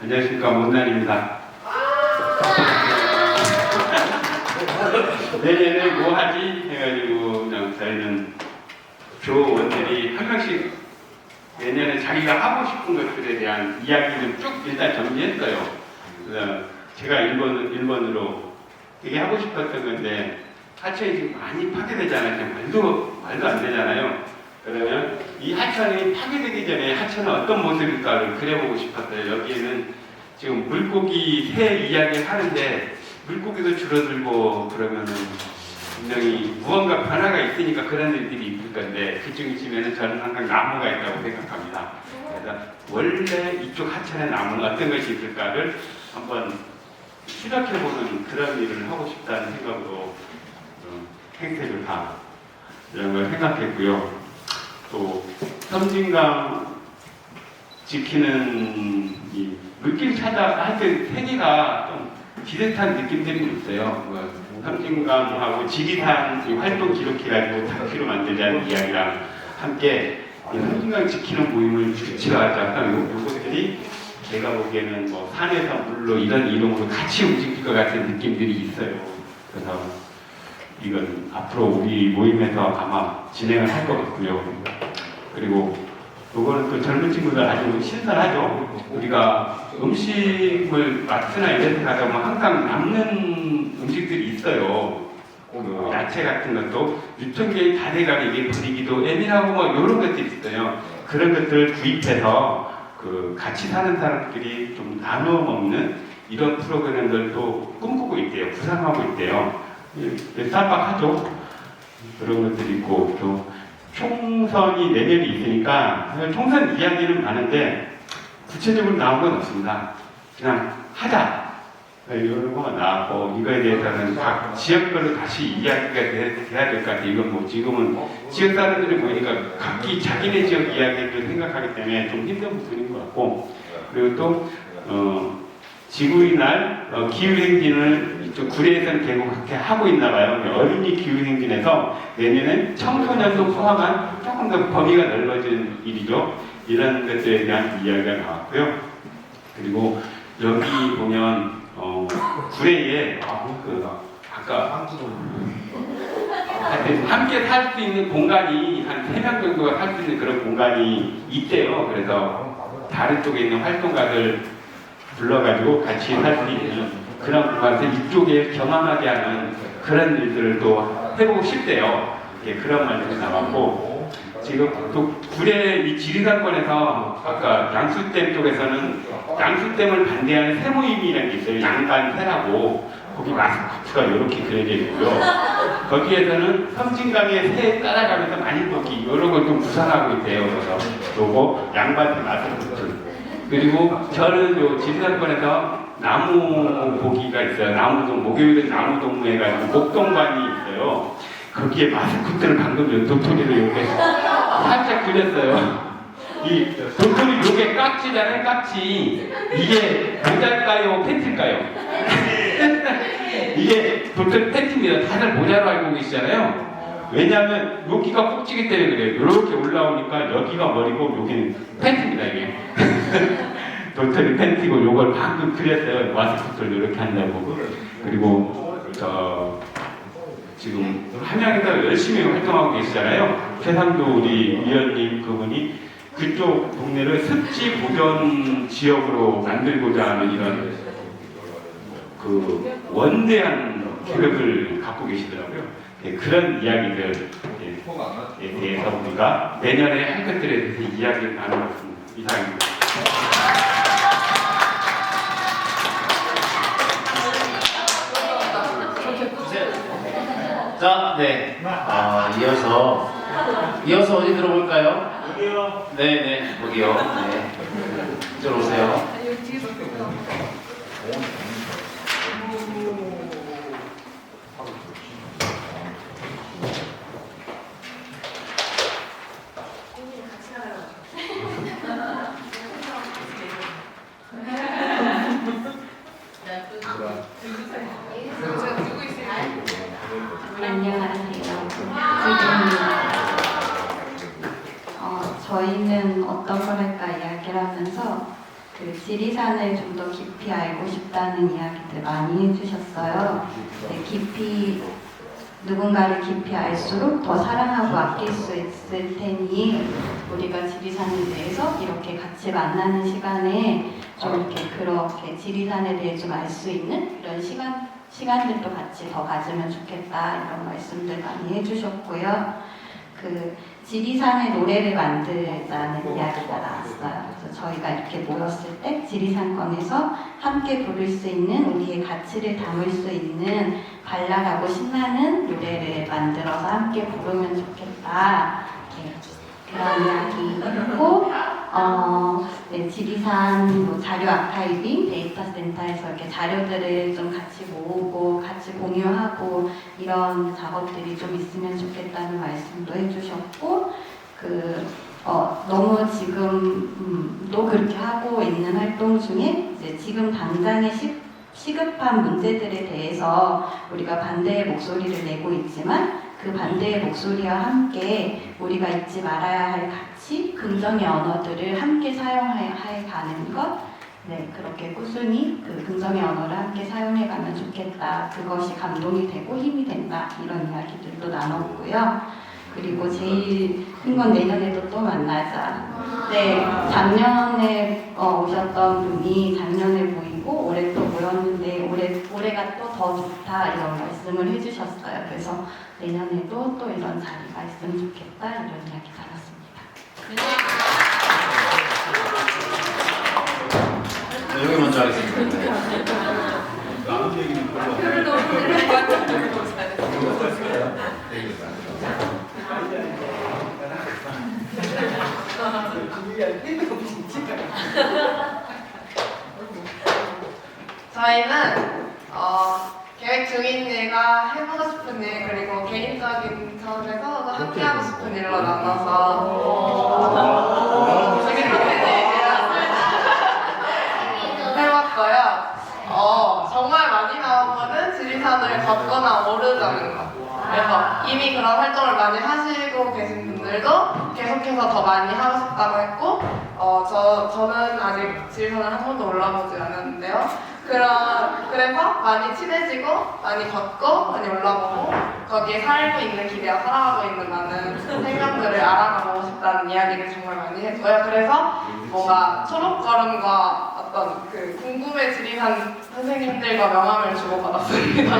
안녕하십니까, 못난입니다. 내년에 뭐 하지? 해가지고 그냥 저희는 교원들이 한 명씩 내년에 자기가 하고 싶은 것들에 대한 이야기를 쭉 일단 정리했어요. 그래서 제가 1번으로 되게 하고 싶었던 건데 하천이 지금 많이 파괴되잖아요. 그냥 말도 안 되잖아요. 그러면 이 하천이 파괴되기 전에 하천은 어떤 모습일까를 그려보고 싶었어요. 여기에는 지금 물고기, 새 이야기를 하는데 물고기도 줄어들고 그러면은 분명히 무언가 변화가 있으니까 그런 일들이 있을 건데 그중에는 저는 항상 나무가 있다고 생각합니다. 그래서 원래 이쪽 하천의 나무는 어떤 것이 있을까를 한번 시각해보는 그런 일을 하고 싶다는 생각으로 행색을 다 이런 걸 생각했고요. 또 섬진강 지키는 이 느낌 찾아 하여튼 세 개가 좀 비슷한 느낌들이 있어요. 섬진강하고 지리산 활동 기록해가지고 다큐로 만들자는 이야기랑 함께 이 섬진강 지키는 모임을 주최하자. 요것들이 제가 보기에는 뭐 산에서 물로 이런 이름으로 같이 움직일 것 같은 느낌들이 있어요. 그래서 이건 앞으로 우리 모임에서 아마 진행을 할 것 같고요. 그리고 이거는 또 젊은 친구들 아주 신선하죠. 우리가 음식을 마트나 이런 데 가다 보면 항상 남는 음식들이 있어요. 그 야채 같은 것도 유통기한이 다 돼가면 이게 버리기도 예민하고 뭐 이런 것들이 있어요. 그런 것들을 구입해서 그 같이 사는 사람들끼리 좀 나누어 먹는 이런 프로그램들도 꿈꾸고 있대요. 구상하고 있대요. 쌈박하죠. 그런 것들이 있고 또 총선이 내년이 있으니까 총선 이야기는 많은데 구체적으로 나온 건 없습니다. 그냥 하자 이런 거만 나왔고 이거에 대해서는 각 지역별로 다시 이야기가 돼야 될 것 같아요. 이건 뭐 지금은 지역 사람들이 보니까 각기 자기네 지역 이야기를 생각하기 때문에 좀 힘든 부분인 것 같고 그리고 또 지구의 날 기후행진을 이쪽 구례에서는 계속 그렇게 하고 있나 봐요. 어린이 기후행진에서 내년엔 청소년도 포함한 조금 더 범위가 넓어진 일이죠. 이런 것들에 대한 이야기가 나왔고요. 그리고 여기 보면 구례에 아까 함께 살 수 있는 공간이 한 3명 정도가 살 수 있는 그런 공간이 있대요. 그래서 다른 쪽에 있는 활동가들 불러가지고 같이 할 수 있는 그런 공간에서 이쪽에 경험하게 하는 그런 일들을 또 해보고 싶대요. 그런 말들이 나왔고 지금 또 구례 이 지리산권에서 아까 양수댐 쪽에서는 양수댐을 반대하는 새 모임이라는 게 있어요. 양반새라고 거기 마스코트가 이렇게 그려져 있고요. 거기에서는 섬진강의 새에 따라가면서 많이보기 이런 걸 좀 구상하고 있대요. 그래서 요거 양반새 마스코트 그리고 저는 요 지리산권에서 나무 보기가 있어요. 나무동, 목요일은 나무동무 해가지고 목동관이 있어요. 거기에 마스코트를 방금 요 도토리로 이렇게 살짝 그렸어요. 이 도토리 요게 깍지잖아요, 깍지. 이게 모자일까요, 팬티일까요? 이게 도토리 팬티입니다. 다들 모자로 알고 계시잖아요. 왜냐하면 여기가 꼭지기 때문에 그래요. 이렇게 올라오니까 여기가 머리고 여기는 팬티입니다, 이게. 도토리 팬티고 요걸 방금 그렸어요. 마스코트를 이렇게 한다고. 그리고 지금 함양에서 열심히 활동하고 계시잖아요. 최상도 우리 위원님 그분이 그쪽 동네를 습지 보존 지역으로 만들고자 하는 이런 그 원대한 계획을 갖고 계시더라고요. 그런 이야기들에 대해서 우리가 내년에 할 것들에 대해서 이야기를 나눠봤습니다. 이상입니다. 자, 네. 이어서 어디 들어볼까요? 여기요. 네, 거기요. 네. 이쪽으로 오세요. 안녕하세요. 저희는 어떤 걸 할까 이야기를 하면서 그 지리산을 좀 더 깊이 알고 싶다는 이야기들 많이 해주셨어요. 네, 깊이 누군가를 깊이 알수록 더 사랑하고 아낄 수 있을 테니 우리가 지리산에 대해서 이렇게 같이 만나는 시간에 좀 이렇게 그렇게 지리산에 대해 좀 알 수 있는 이런 시간들도 같이 더 가지면 좋겠다 이런 말씀들 많이 해주셨고요. 그 지리산의 노래를 만들자는 이야기가 나왔어요. 그래서 저희가 이렇게 모였을 때 지리산권에서 함께 부를 수 있는 우리의 가치를 담을 수 있는 발랄하고 신나는 노래를 만들어서 함께 부르면 좋겠다. 그런 이야기 했고, 네, 지리산 뭐 자료 아카이빙 데이터 센터에서 이렇게 자료들을 좀 같이 모으고 같이 공유하고 이런 작업들이 좀 있으면 좋겠다는 말씀도 해주셨고, 너무 지금 또 그렇게 하고 있는 활동 중에 이제 지금 당장의 시급한 문제들에 대해서 우리가 반대의 목소리를 내고 있지만 그 반대의 목소리와 함께 우리가 잊지 말아야 할 가치, 긍정의 언어들을 함께 사용해 가는 것, 네, 그렇게 꾸준히 그 긍정의 언어를 함께 사용해 가면 좋겠다. 그것이 감동이 되고 힘이 된다. 이런 이야기들도 나눴고요. 그리고 제일 큰 건 내년에도 또 만나자. 네, 작년에 오셨던 분이 작년에 보이고 올해 또 모였는데 올해가 또 더 좋다 이런 말씀을 해주셨어요. 그래서 내년에도 또 이런 자리가 있으면 좋겠다 이런 이야기 나눴습니다. 네, 여기 먼저 하겠습니다. 아무 얘기는 별로 없어요. 저희는 계획 중인 일과 해보고 싶은 일 그리고 개인적인 차원에서 함께 하고 싶은 일로 나눠서 재밌는 얘기를 해봤고요. 정말 많이 나온 거는 지리산을 걷거나 오르자는 거. 그래서 이미 그런 활동을 많이 하시고 계신 분들도 계속해서 더 많이 하고 싶다고 했고, 저는 아직 지리산을 한 번도 올라보지 않았는데요. 그래서 많이 친해지고, 많이 걷고, 많이 올라보고, 거기에 살고 있는 길이와 살아가고 있는 많은 생명들을 알아가고 싶다는 이야기를 정말 많이 했고요. 그래서 뭔가 초록걸음과 어떤 그 궁금해 지리산 선생님들과 명함을 주고받았습니다.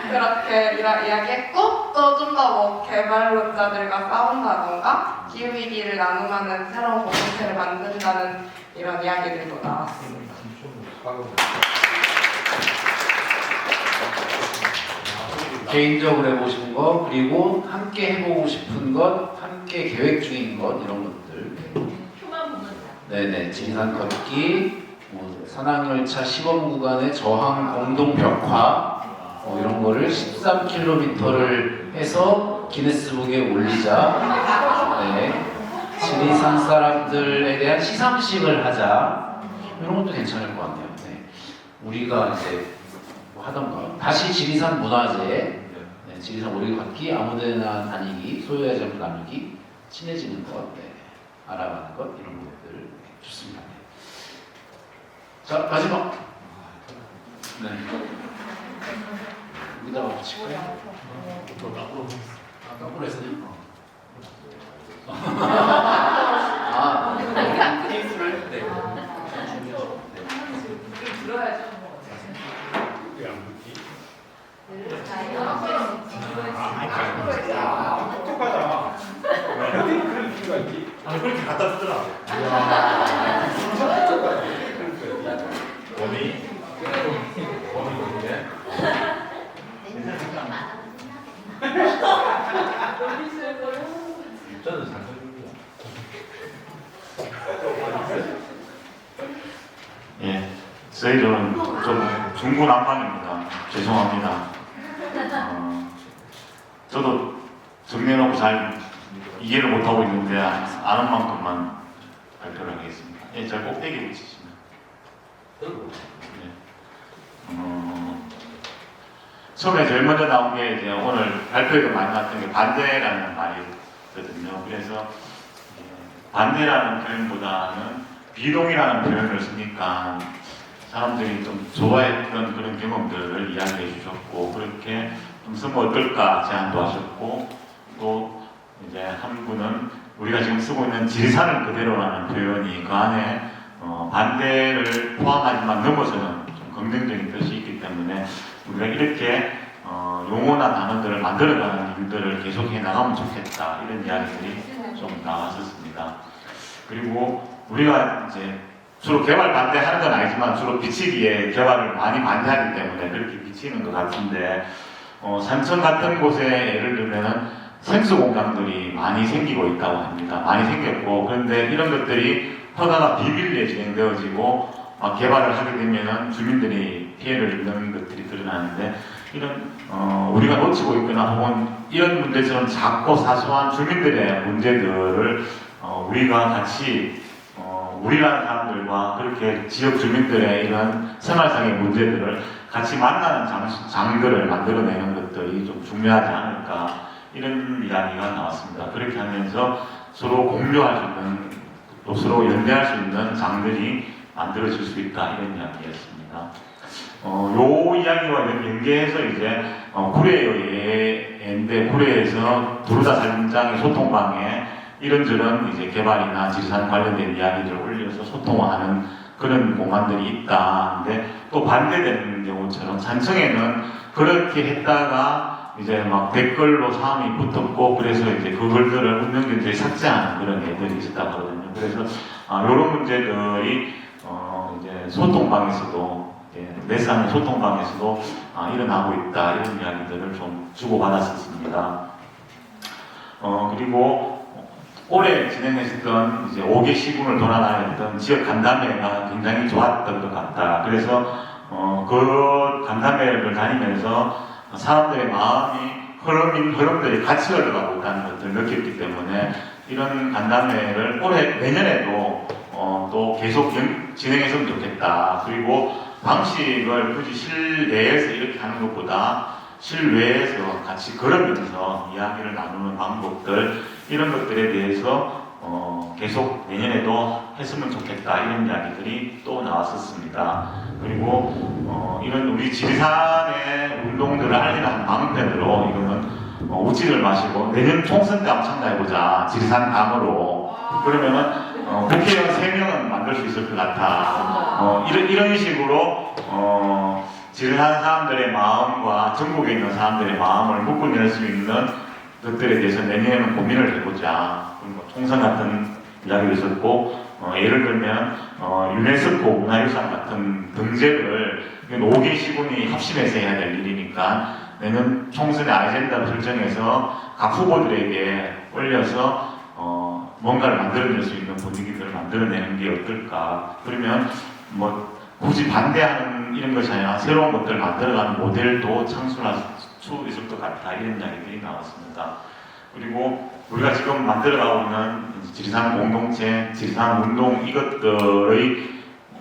그렇게 이야기했고, 또 좀 더 뭐 개발론자들과 싸운다던가, 기후위기를 나눔하는 새로운 공동체를 만든다는 이런 이야기들도 나왔습니다. 개인적으로 해보고 싶은 거, 그리고 함께 해보고 싶은 것, 함께 계획 중인 것, 이런 것들. 네네, 지리산 걷기, 산악열차 시범 구간의 저항 공동 벽화, 이런 거를 13km를 해서 기네스북에 올리자. 네. 지리산 사람들에 대한 시상식을 하자. 이런 것도 괜찮을 것 같네요. 네. 우리가 이제 뭐 하던가 다시 지리산 문화재, 네, 지리산 오르기 걷기, 아무데나 다니기, 소유의 점프 나누기, 친해지는 것, 네, 알아가는 것 이런 것들 네, 좋습니다. 네. 자 마지막. 네. 여기다가 붙일까요? 거꾸로 했어요? 케이스를 네. 들어야죠. 왜안 붙지? 똑똑하다. 어디 그런 이유가 있지? 아니 그렇게 갖다 주더라고. 범이 범인인데. 저는 잘 써줍니다. 예, 저희들은 좀 중구난방입니다. 죄송합니다. 저도 정리해놓고 잘 이해를 못하고 있는데 아는 만큼만 발표를 하겠습니다. 예, 잘 꼭대기 붙이시면. 예. 처음에 제일 먼저 나온 게 이제 오늘 발표에도 많이 나왔던 게 반대라는 말이거든요. 그래서 반대라는 표현보다는 비동이라는 표현을 쓰니까 사람들이 좀 좋아했던 그런 경험들을 이야기해 주셨고 그렇게 좀 쓰면 어떨까 제안도 하셨고 또 이제 한 분은 우리가 지금 쓰고 있는 지리산을 그대로라는 표현이 그 안에 반대를 포함하지만 넘어서는 좀 긍정적인 뜻이 있기 때문에 우리가 이렇게 용어나 단어들을 만들어가는 일들을 계속해 나가면 좋겠다 이런 이야기들이 좀 나왔었습니다. 그리고 우리가 이제 주로 개발 반대하는 건 아니지만 주로 비치기에 개발을 많이 반대하기 때문에 그렇게 비치는 것 같은데 산천 같은 곳에 예를 들면은 생수 공장들이 많이 생기고 있다고 합니다. 많이 생겼고 그런데 이런 것들이 허가가 비밀리에 진행되어지고 개발을 하게 되면은 주민들이 피해를 입는 것들이 드러나는데 이런 우리가 놓치고 있거나 혹은 이런 문제처럼 작고 사소한 주민들의 문제들을 우리가 같이 우리라는 사람들과 그렇게 지역 주민들의 이런 생활상의 문제들을 같이 만나는 장들을 만들어내는 것들이 좀 중요하지 않을까 이런 이야기가 나왔습니다. 그렇게 하면서 서로 공유할 수 있는 또 서로 연대할 수 있는 장들이 만들어질 수 있다 이런 이야기였습니다. 요 이야기와 연계해서 이제 구례인데 구례에서 두루다 살림장의 소통방에 이런저런 이제 개발이나 지리산 관련된 이야기들을 올려서 소통하는 그런 공간들이 있다. 근데 또 반대되는 경우처럼 산청에는 그렇게 했다가 이제 막 댓글로 사람이 붙었고 그래서 이제 그 글들을 운영진들이 삭제하는 그런 애들이 있었다고 하거든요. 그래서 이런 문제들이 이제 소통방에서도 내사하는 소통방에서도 일어나고 있다 이런 이야기들을 좀 주고받았었습니다. 그리고 올해 진행했던 이제 5개 시군을 돌아다녔던 지역 간담회가 굉장히 좋았던 것 같다. 그래서 그 간담회를 다니면서 사람들의 마음이 흐름들이 같이 흘러가고 있다는 것을 느꼈기 때문에 이런 간담회를 내년에도 또 계속 진행했으면 좋겠다. 그리고 방식을 굳이 실내에서 이렇게 하는 것보다 실외에서 같이 걸으면서 이야기를 나누는 방법들 이런 것들에 대해서 계속 내년에도 했으면 좋겠다 이런 이야기들이 또 나왔었습니다. 그리고 이런 우리 지리산의 운동들을 알리는 방편으로 이거는 우찌를 마시고 내년 총선 때 한번 참가해보자 지리산 강으로 그러면은 국회의원 3명은 만들 수 있을 것 같아. 이런 식으로 지리산 사람들의 마음과 전국에 있는 사람들의 마음을 묶어낼 수 있는 것들에 대해서 내년에는 고민을 해보자. 총선 같은 이야기도 있었고 예를 들면 유네스코 문화유산 같은 등재를 5개 시군이 합심해서 해야 될 일이니까 내년 총선의 아젠다를 설정해서 각 후보들에게 올려서 뭔가를 만들어낼 수 있는 분위기들을 만들어내는 게 어떨까. 그러면 뭐 굳이 반대하는 이런 것이 아니라 새로운 것들을 만들어가는 모델도 창출할 수 있을 것 같다 이런 이야기들이 나왔습니다. 그리고 우리가 지금 만들어가고 있는 지리산 공동체, 지리산 운동 이것들의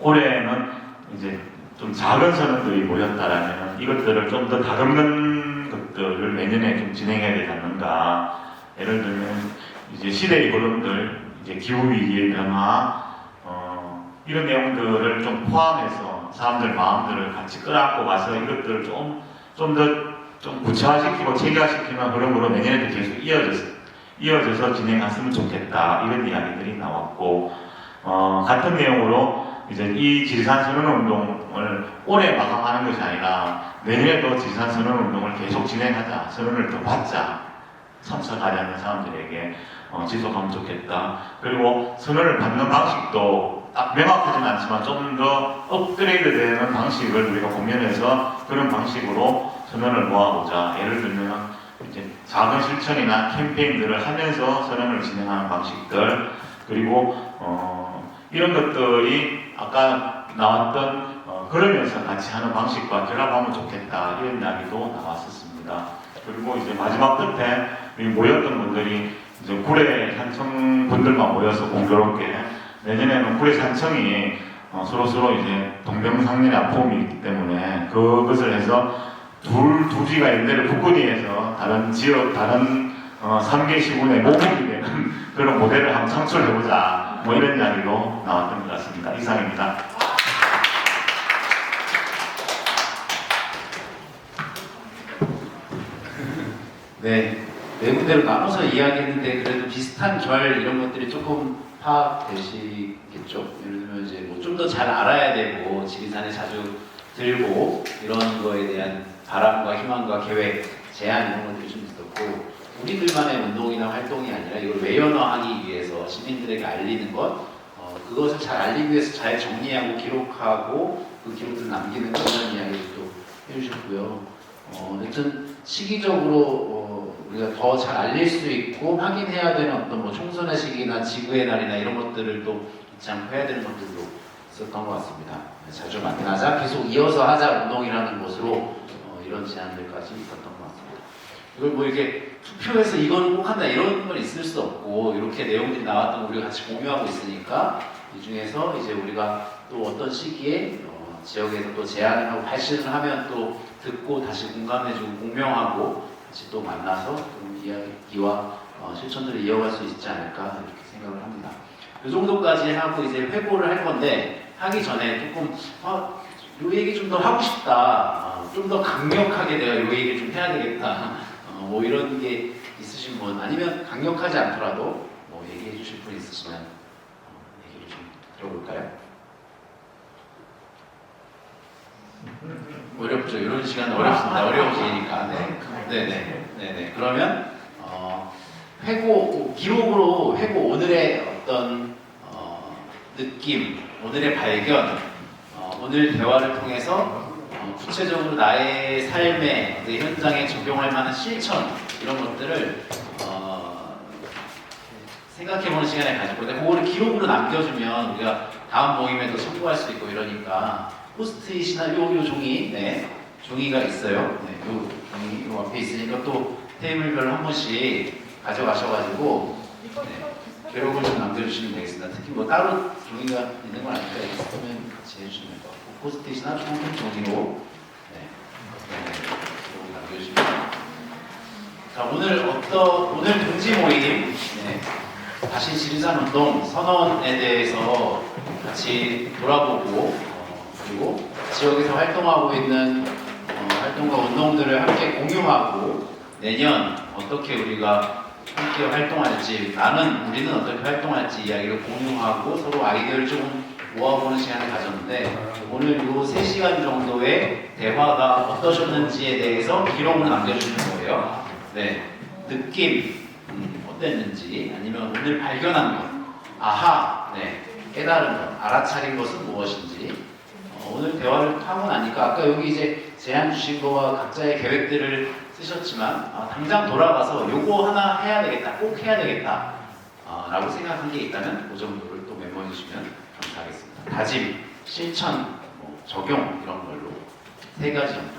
올해는 이제 좀 작은 선언들이 모였다라면 이것들을 좀 더 다듬는 것들을 내년에 좀 진행해야 되지 않는가. 예를 들면 이제 시대의 흐름들, 이제 기후 위기의 변화, 이런 내용들을 좀 포함해서 사람들 마음들을 같이 끌어안고 가서 이것들을 좀 더 구체화시키고 체계화시키는 흐름으로 내년에도 계속 이어져서 진행했으면 좋겠다 이런 이야기들이 나왔고 같은 내용으로 이제 이 지리산 선언운동을 올해 마감하는 것이 아니라 내년에도 지리산 선언운동을 계속 진행하자 선언을 더 받자 참석하려는 사람들에게 지속하면 좋겠다. 그리고 선언을 받는 방식도 딱 명확하지는 않지만 좀 더 업그레이드 되는 방식을 우리가 고민해서 그런 방식으로 선언을 모아보자. 예를 들면 이제 작은 실천이나 캠페인들을 하면서 선언을 진행하는 방식들 그리고 이런 것들이 아까 나왔던 그러면서 같이 하는 방식과 결합하면 좋겠다 이런 이야기도 나왔었습니다. 그리고 이제 마지막 끝에 모였던 분들이 이제 구례 산청 분들만 모여서 공교롭게 내년에는 구례 산청이 서로 이제 동병상련의 아픔이 있기 때문에 그것을 해서 두 지가 연대를 굳건히해서 다른 지역 다른 3개 시군의 모범이 되는 그런 모델을 한번 창출해보자 뭐 이런 이야기로 나왔던 것 같습니다. 이상입니다. 네, 네 군데로 나눠서 이야기했는데 그래도 비슷한 결 이런 것들이 조금 파악되시겠죠? 예를 들면 이제 뭐 좀 더 잘 알아야 되고 지리산에 자주 들고 이런 거에 대한 바람과 희망과 계획, 제안 이런 것들이 좀 있었고 우리들만의 운동이나 활동이 아니라 이걸 외연화하기 위해서 시민들에게 알리는 것 그것을 잘 알리기 위해서 잘 정리하고 기록하고 그 기록들을 남기는 그런 이야기를 또 해주셨고요. 여튼 시기적으로 우리가 더 잘 알릴 수 있고 확인해야 되는 어떤 뭐 총선의 시기나 지구의 날이나 이런 것들을 또 잊지 않고 해야 되는 것들도 있었던 것 같습니다. 자주 만나자, 계속 이어서 하자 운동이라는 것으로 이런 제안들까지 있었던 것 같습니다. 이걸 뭐 이렇게 투표해서 이건 꼭 한다 이런 건 있을 수 없고 이렇게 내용들이 나왔던 거 우리가 같이 공유하고 있으니까 이 중에서 이제 우리가 또 어떤 시기에 지역에서 또 제안을 하고 발신을 하면 또 듣고 다시 공감해주고 공명하고 같이 또 만나서 좀 이야기와 실천들을 이어갈 수 있지 않을까 이렇게 생각을 합니다. 이 정도까지 하고 이제 회고를 할 건데 하기 전에 조금 요 얘기 좀 더 하고 싶다, 좀 더 강력하게 내가 요 얘기 좀 해야 되겠다, 뭐 이런 게 있으신 분 아니면 강력하지 않더라도 뭐 얘기해 주실 분 있으시면 얘기를 좀 들어볼까요? 어렵죠. 이런 시간 어렵습니다. 어려우시니까. 네네. 그러면 회고 기록으로 회고 오늘의 어떤 느낌, 오늘의 발견, 오늘 대화를 통해서 구체적으로 나의 삶의 현장에 적용할 만한 실천 이런 것들을 생각해보는 시간을 가질 건데 그거를 기록으로 남겨주면 우리가 다음 모임에도 참고할 수 있고 이러니까 포스트잇이나 요 종이, 종이가 있어요. 네, 요 종이 요 앞에 있으니까 또 테이블별로 한 번씩 가져가셔가지고 기록을 좀 남겨주시면 되겠습니다. 특히 뭐 따로 종이가 있는 건 아니니까 있으면 같이 해주시면 될 것 같고 포스트잇이나 총 종이로 기록을 남겨주시면 자 오늘 동지 모임 다시 지리산 운동 선언에 대해서 같이 돌아보고 그리고 지역에서 활동하고 있는 활동과 운동들을 함께 공유하고 내년 어떻게 우리가 함께 활동할지 우리는 어떻게 활동할지 이야기를 공유하고 서로 아이디어를 조금 모아보는 시간을 가졌는데 오늘 요 3시간 정도의 대화가 어떠셨는지에 대해서 기록을 남겨주는 거예요. 느낌 어땠는지 아니면 오늘 발견한 것 아하 깨달은 것 알아차린 것은 무엇인지 오늘 대화를 하고 나니까 아까 여기 이제 제안 주신 거와 각자의 계획들을 쓰셨지만 당장 돌아가서 요거 하나 해야 되겠다 꼭 해야 되겠다 라고 생각한 게 있다면 그 정도를 또 메모해 주시면 감사하겠습니다. 다짐, 실천, 적용 이런 걸로 3가지 정도